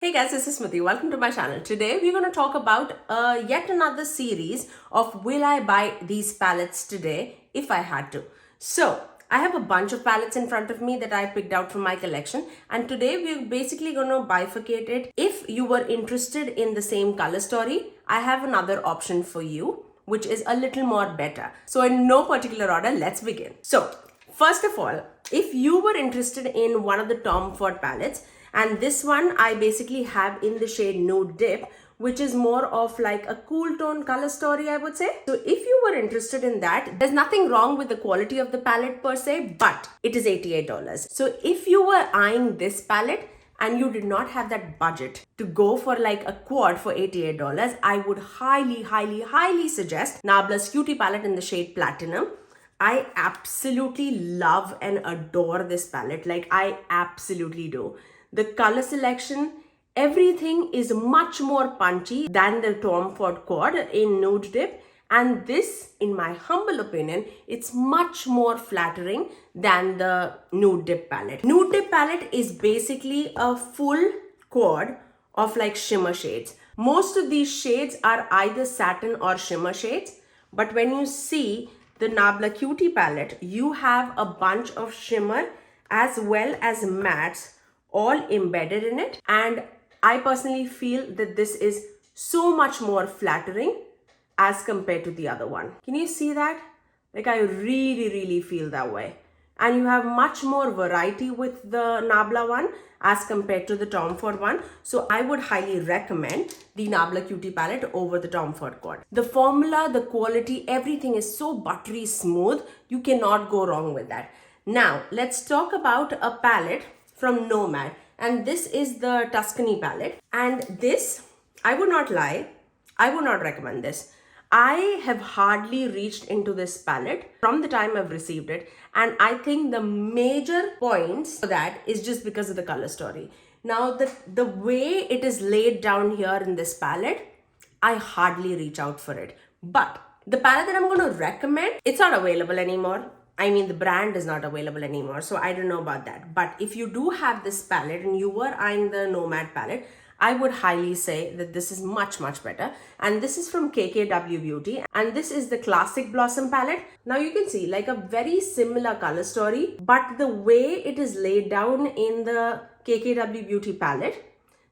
Hey guys, this is Smithy. Welcome to my channel. Today we're going to talk about yet another series of will I buy these palettes today if I had to. So I have a bunch of palettes in front of me that I picked out from my collection, and today we're basically going to bifurcate it. If you were interested in the same color story, I have another option for you which is a little more better. So in no particular order, let's begin. So first of all, if you were interested in one of the Tom Ford palettes, and this one I basically have in the shade Nude Dip, which is more of like a cool tone color story, I would say. So if you were interested in that, there's nothing wrong with the quality of the palette per se, but it is $88. So if you were eyeing this palette and you did not have that budget to go for like a quad for $88, I would highly suggest Nabla's Cutie palette in the shade Platinum. I absolutely love and adore this palette. Like, I absolutely do. The color selection, everything is much more punchy than the Tom Ford quad in Nude Dip. And this, in my humble opinion, it's much more flattering than the Nude Dip palette. Nude Dip palette is basically a full quad of like shimmer shades. Most of these shades are either satin or shimmer shades. But when you see the Nabla Cutie palette, you have a bunch of shimmer as well as mattes all embedded in it. And I personally feel that this is so much more flattering as compared to the other one. Can you see that? Like, I really feel that way. And you have much more variety with the Nabla one as compared to the Tom Ford one. So I would highly recommend the Nabla Cutie palette over the Tom Ford quad. The formula, the quality, everything is so buttery smooth. You cannot go wrong with that. Now, let's talk about a palette from Nomad. And this is the Tuscany palette. And this, I would not lie, I would not recommend this. I have hardly reached into this palette from the time I've received it, and I think the major points for that is just because of the color story. Now, the way it is laid down here in this palette, I hardly reach out for it. But the palette that I'm going to recommend, it's not available anymore. I mean, the brand is not available anymore, so I don't know about that. But if you do have this palette and you were eyeing the Nomad palette, I would highly say that this is much better. And this is from KKW Beauty. And this is the Classic Blossom palette. Now you can see like a very similar color story, but the way it is laid down in the KKW Beauty palette,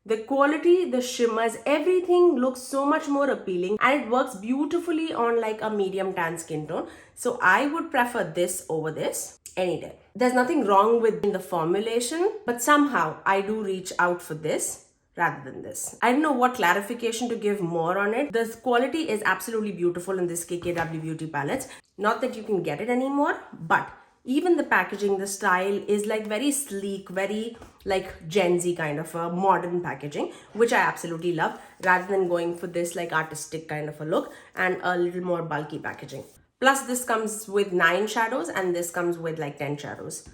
the quality, the shimmers, everything looks so much more appealing, and it works beautifully on like a medium tan skin tone. So I would prefer this over this any day. There's nothing wrong with the formulation, but somehow I do reach out for this rather than this. I don't know what clarification to give more on it. The quality is absolutely beautiful in this KKW Beauty palettes. Not that you can get it anymore, but even the packaging, the style is like very sleek, very like Gen Z kind of a modern packaging, which I absolutely love, rather than going for this like artistic kind of a look and a little more bulky packaging. Plus this comes with 9 shadows and this comes with like 10 shadows.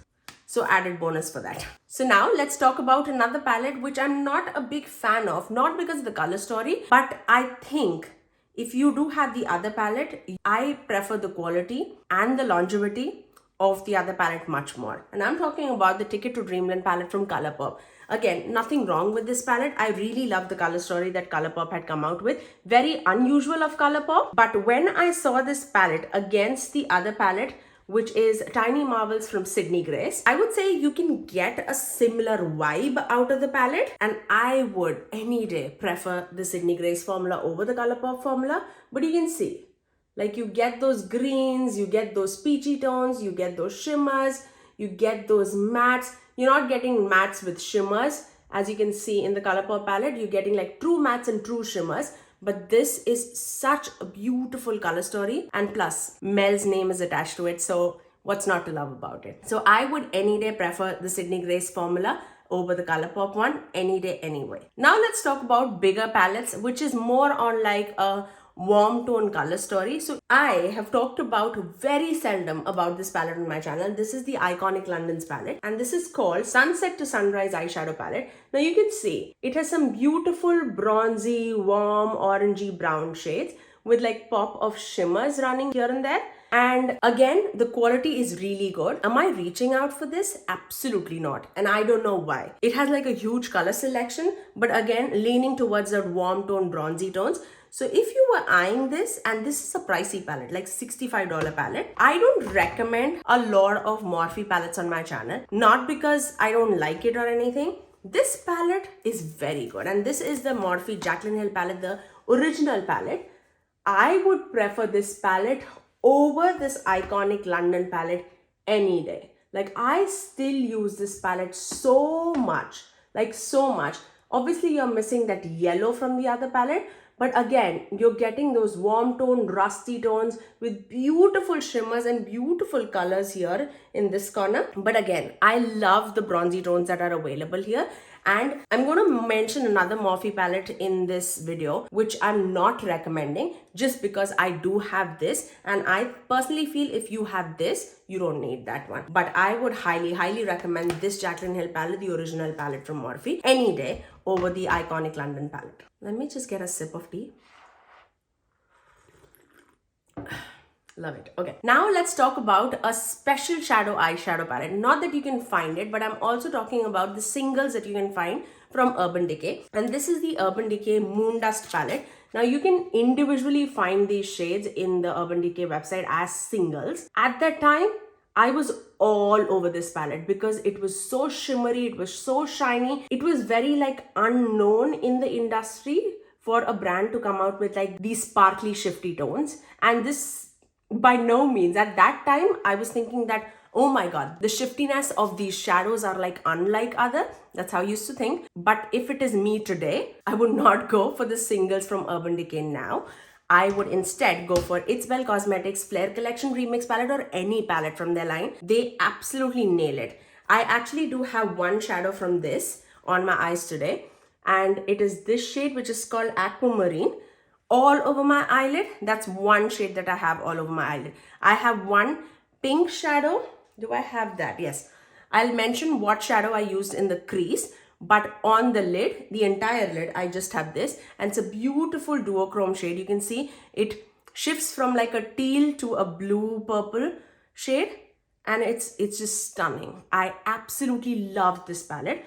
So added bonus for that. So now let's talk about another palette which I'm not a big fan of, not because of the color story, but I think if you do have the other palette, I prefer the quality and the longevity of the other palette much more. And I'm talking about the Ticket to Dreamland palette from Colourpop. Again, nothing wrong with this palette. I really love the color story that Colourpop had come out with. Very unusual of Colourpop. But when I saw this palette against the other palette, which is Tiny Marvels from Sydney Grace, I would say you can get a similar vibe out of the palette, and I would any day prefer the Sydney Grace formula over the Colourpop formula. But you can see, like, you get those greens, you get those peachy tones, you get those shimmers, you get those mattes. You're not getting mattes with shimmers. As you can see in the Colourpop palette, you're getting like true mattes and true shimmers. But this is such a beautiful color story, and plus Mel's name is attached to it, so what's not to love about it? So I would any day prefer the Sydney Grace formula over the Colourpop one any day anyway. Now let's talk about bigger palettes, which is more on like a warm tone color story. So I have talked about very seldom about this palette on my channel. This is the Iconic London's palette, and this is called Sunset to Sunrise eyeshadow palette. Now you can see it has some beautiful bronzy, warm, orangey brown shades with like pop of shimmers running here and there. And again, the quality is really good. Am I reaching out for this? Absolutely not. And I don't know why. It has like a huge color selection, but again, leaning towards that warm tone, bronzy tones. So if you were eyeing this, and this is a pricey palette, like $65 palette, I don't recommend a lot of Morphe palettes on my channel. Not because I don't like it or anything. This palette is very good. And this is the Morphe Jaclyn Hill palette, the original palette. I would prefer this palette over this iconic London palette any day. Like, I still use this palette so much, like so much. Obviously, you're missing that yellow from the other palette, but again, you're getting those warm tone, rusty tones with beautiful shimmers and beautiful colors here in this corner. But again, I love the bronzy tones that are available here. And I'm going to mention another Morphe palette in this video, which I'm not recommending just because I do have this. And I personally feel if you have this, you don't need that one. But I would highly, highly recommend this Jaclyn Hill palette, the original palette from Morphe, any day over the iconic London palette. Let me just get a sip of tea. Love it. Okay, now let's talk about a special shadow eyeshadow palette. Not that you can find it, but I'm also talking about the singles that you can find from Urban Decay. And this is the Urban Decay Moondust palette. Now you can individually find these shades in the Urban Decay website as singles. At that time, I was all over this palette because it was so shimmery, it was so shiny. It was very like unknown in the industry for a brand to come out with like these sparkly shifty tones. And this, by no means, at that time, I was thinking that, oh my God, the shiftiness of these shadows are like unlike other. That's how I used to think. But if it is me today, I would not go for the singles from Urban Decay now. I would instead go for It's Well Cosmetics Flare Collection Remix palette or any palette from their line. They absolutely nail it. I actually do have one shadow from this on my eyes today. And it is this shade, which is called Aquamarine. All over my eyelid. That's one shade that I have all over my eyelid. I have one pink shadow. Do I have that? Yes. I'll mention what shadow I used in the crease, but on the lid, the entire lid, I just have this, and it's a beautiful duochrome shade. You can see it shifts from like a teal to a blue purple shade, and it's just stunning. I absolutely love this palette.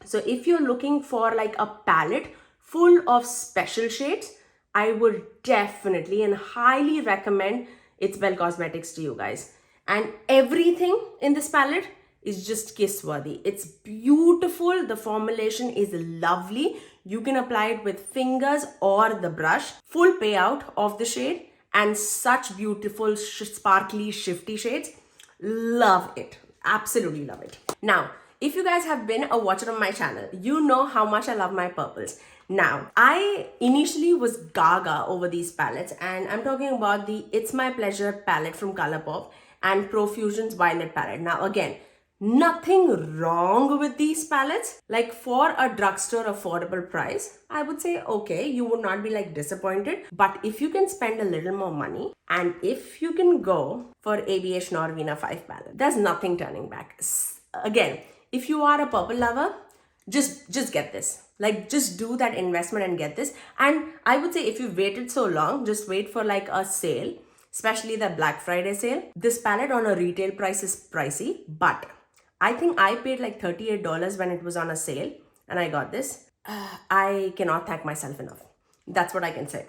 So if you're looking for like a palette full of special shades, I would definitely and highly recommend It's Well Cosmetics to you guys. And everything in this palette is just kiss worthy. It's beautiful. The formulation is lovely. You can apply it with fingers or the brush. Full payout of the shade and such beautiful sparkly shifty shades. Love it. Absolutely love it. Now, if you guys have been a watcher of my channel, you know how much I love my purples. Now, I initially was gaga over these palettes, and I'm talking about the It's My Pleasure palette from Colourpop and Profusions Violet palette. Now again, nothing wrong with these palettes. Like for a drugstore affordable price, I would say okay, you would not be like disappointed. But if you can spend a little more money and if you can go for ABH Norvina 5 palette, there's nothing turning back. Again, if you are a purple lover, just get this. Like, just do that investment and get this. And I would say if you've waited so long, just wait for like a sale, especially the Black Friday sale. This palette on a retail price is pricey, but I think I paid like $38 when it was on a sale and I got this. I cannot thank myself enough. That's what I can say.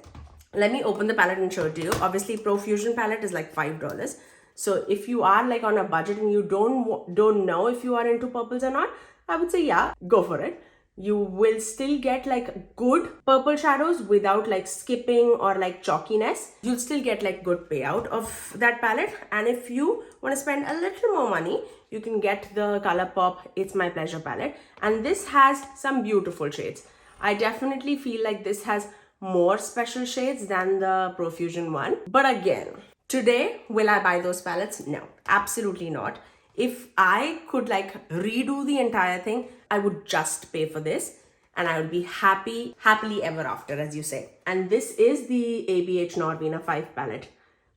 Let me open the palette and show it to you. Obviously, Profusion palette is like $5. So if you are like on a budget and you don't know if you are into purples or not, I would say yeah, go for it. You will still get like good purple shadows without like skipping or like chalkiness. You'll still get like good payout of that palette. And if you want to spend a little more money, you can get the Colourpop It's My Pleasure palette. And this has some beautiful shades. I definitely feel like this has more special shades than the Profusion one. But again, today, will I buy those palettes? No, absolutely not. If I could like redo the entire thing, I would just pay for this and I would be happily ever after, as you say. And this is the ABH Norvina 5 palette.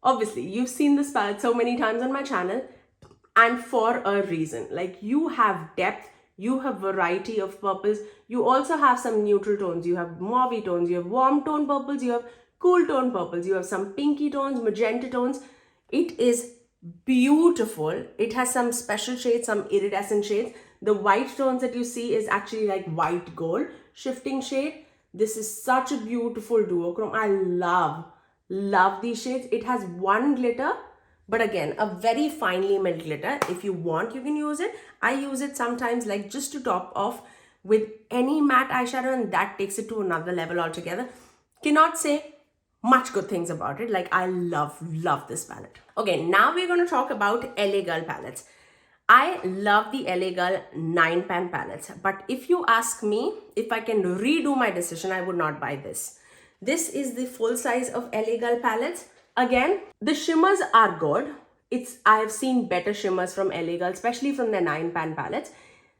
Obviously, you've seen this palette so many times on my channel and for a reason. Like, you have depth, you have variety of purples, you also have some neutral tones, you have mauve tones, you have warm tone purples, you have cool tone purples, you have some pinky tones, magenta tones. It is beautiful. It has some special shades, some iridescent shades. The white tones that you see is actually like white gold shifting shade. This is such a beautiful duochrome. I love these shades. It has one glitter, but again, a very finely milled glitter. If you want, you can use it. I use it sometimes like just to top off with any matte eyeshadow, and that takes it to another level altogether. Cannot say much good things about it. Like, I love this palette. Okay, now we're going to talk about LA Girl palettes. I love the LA Girl 9-pan palettes, but if you ask me if I can redo my decision, I would not buy this. This is the full size of LA Girl palettes. Again, the shimmers are good. I have seen better shimmers from LA Girl, especially from the 9-pan palettes.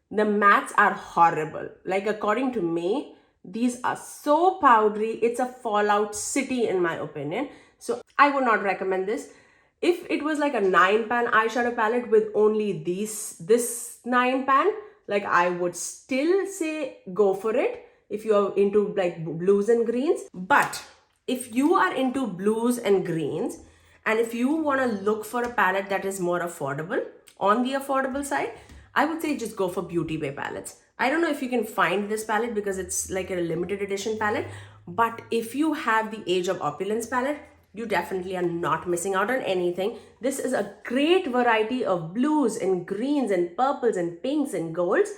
The mattes are horrible. Like, according to me, these are so powdery. It's a fallout city in my opinion. So I would not recommend this. If it was like a 9-pan eyeshadow palette with only this 9-pan, like, I would still say go for it if you're into like blues and greens. But if you are into blues and greens, and if you want to look for a palette that is more affordable, on the affordable side, I would say just go for Beauty Bay palettes. I don't know if you can find this palette because it's like a limited edition palette, but if you have the Age of Opulence palette, you definitely are not missing out on anything. This is a great variety of blues and greens and purples and pinks and golds.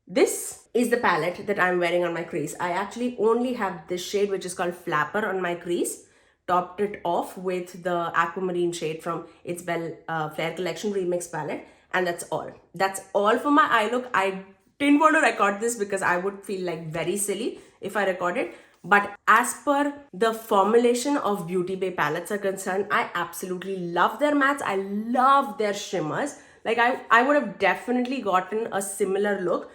This is the palette that I'm wearing on my crease. I actually only have this shade, which is called Flapper, on my crease. Topped it off with the aquamarine shade from It's Belle Flair Collection Remix palette. And that's all. That's all for my eye look. I didn't want to record this because I would feel like very silly if I recorded. But as per the formulation of Beauty Bay palettes are concerned, I absolutely love their mattes. I love their shimmers. Like, I would have definitely gotten a similar look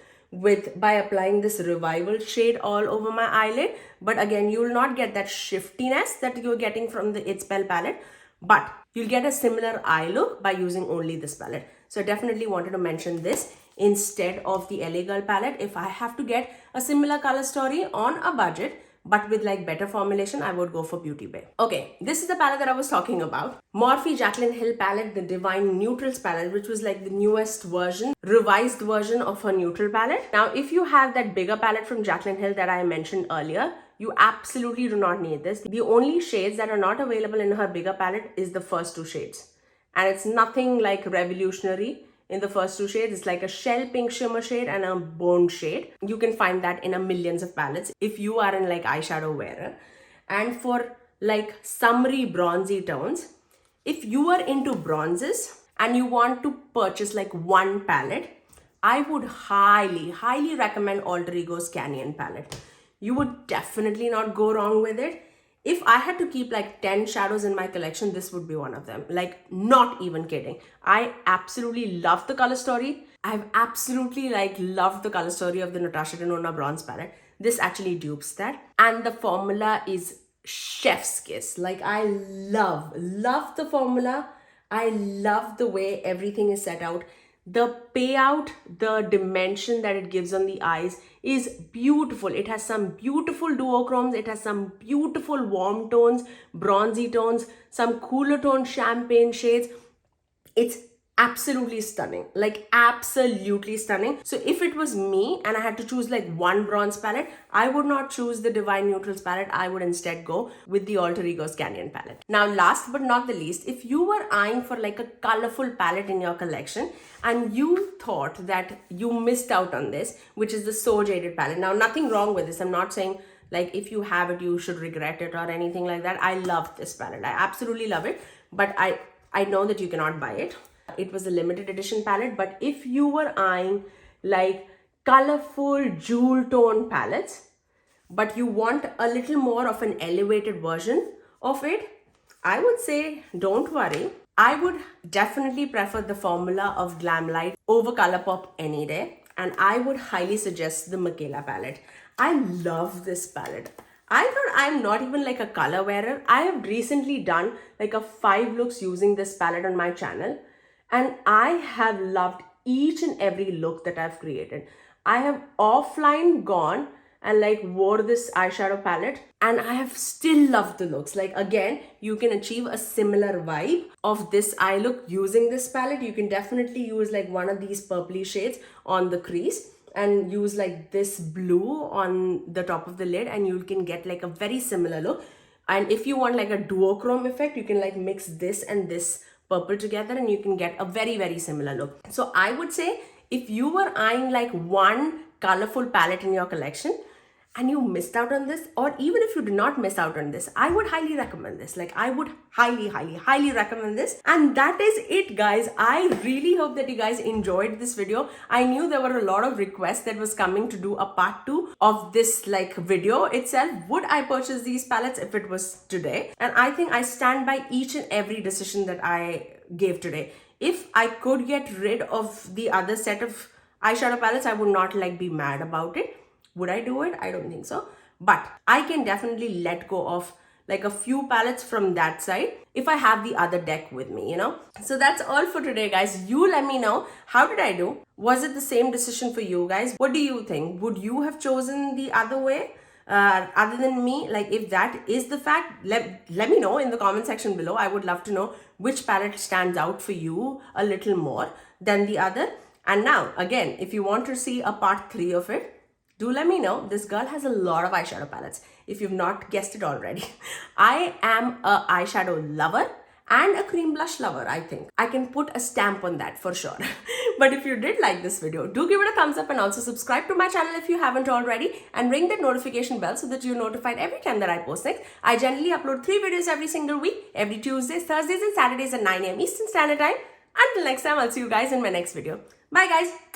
by applying this Revival shade all over my eyelid. But again, you will not get that shiftiness that you're getting from the It's Belle palette. But you'll get a similar eye look by using only this palette. So I definitely wanted to mention this instead of the LA Girl palette. If I have to get a similar color story on a budget, but with like better formulation, I would go for Beauty Bay. Okay, this is the palette that I was talking about. Morphe Jaclyn Hill palette, the Divine Neutrals palette, which was like the newest version, revised version of her neutral palette. Now, if you have that bigger palette from Jaclyn Hill that I mentioned earlier, you absolutely do not need this. The only shades that are not available in her bigger palette is the first two shades. And it's nothing like revolutionary in the first two shades. It's like a shell pink shimmer shade and a bone shade. You can find that in a millions of palettes if you are in like eyeshadow wearer. And for like summery bronzy tones, if you are into bronzes and you want to purchase like one palette, I would highly recommend Alter Ego's Canyon palette. You would definitely not go wrong with it. If I had to keep like 10 shadows in my collection, this would be one of them. Like, not even kidding. I absolutely love the color story. I've absolutely like loved the color story of the Natasha Denona bronze palette. This actually dupes that. And the formula is chef's kiss. Like, I love the formula. I love the way everything is set out. The payout, the dimension that it gives on the eyes is beautiful. It has some beautiful duochromes. It has some beautiful warm tones, bronzy tones, some cooler tone champagne shades. It's absolutely stunning, like absolutely stunning. So if it was me and I had to choose like one bronze palette, I would not choose the Divine Neutrals palette. I would instead go with the Alter Ego's Canyon palette. Now, last but not the least, if you were eyeing for like a colorful palette in your collection and you thought that you missed out on this, which is the So Jaded palette. Now, nothing wrong with this. I'm not saying like if you have it, you should regret it or anything like that. I love this palette. I absolutely love it, but I know that you cannot buy it. It was a limited edition palette, but if you were eyeing like colorful jewel tone palettes, but you want a little more of an elevated version of it, I would say don't worry. I would definitely prefer the formula of Glamlight over Colourpop any day, and I would highly suggest the Micaela palette. I love this palette. I thought I'm not even like a color wearer. I have recently done like a 5 looks using this palette on my channel, and I have loved each and every look that I've created. I have offline gone and like wore this eyeshadow palette, and I have still loved the looks. Like again, you can achieve a similar vibe of this eye look using this palette. You can definitely use like one of these purpley shades on the crease and use like this blue on the top of the lid, and you can get like a very similar look. And if you want like a duochrome effect, you can like mix this and this purple together and you can get a very similar look. So I would say if you were eyeing like one colorful palette in your collection and you missed out on this, or even if you did not miss out on this, I would highly recommend this. Like I would highly recommend this. And that is it, guys. I really hope that you guys enjoyed this video. I knew there were a lot of requests that was coming to do a part 2 of this like video itself. Would I purchase these palettes if it was today? And I think I stand by each and every decision that I gave today. If I could get rid of the other set of eyeshadow palettes, I would not like be mad about it. Would I do it? I don't think so. But I can definitely let go of like a few palettes from that side if I have the other deck with me, you know. So that's all for today, guys. You let me know, how did I do? Was it the same decision for you guys? What do you think? Would you have chosen the other way other than me? Like if that is the fact, let me know in the comment section below. I would love to know which palette stands out for you a little more than the other. And now again, if you want to see a part 3 of it, do let me know. This girl has a lot of eyeshadow palettes, if you've not guessed it already. I am a eyeshadow lover and a cream blush lover, I think. I can put a stamp on that for sure. But if you did like this video, do give it a thumbs up and also subscribe to my channel if you haven't already, and ring that notification bell so that you're notified every time that I post next. I generally upload 3 videos every single week, every Tuesdays, Thursdays and Saturdays at 9 AM Eastern Standard Time. Until next time, I'll see you guys in my next video. Bye guys.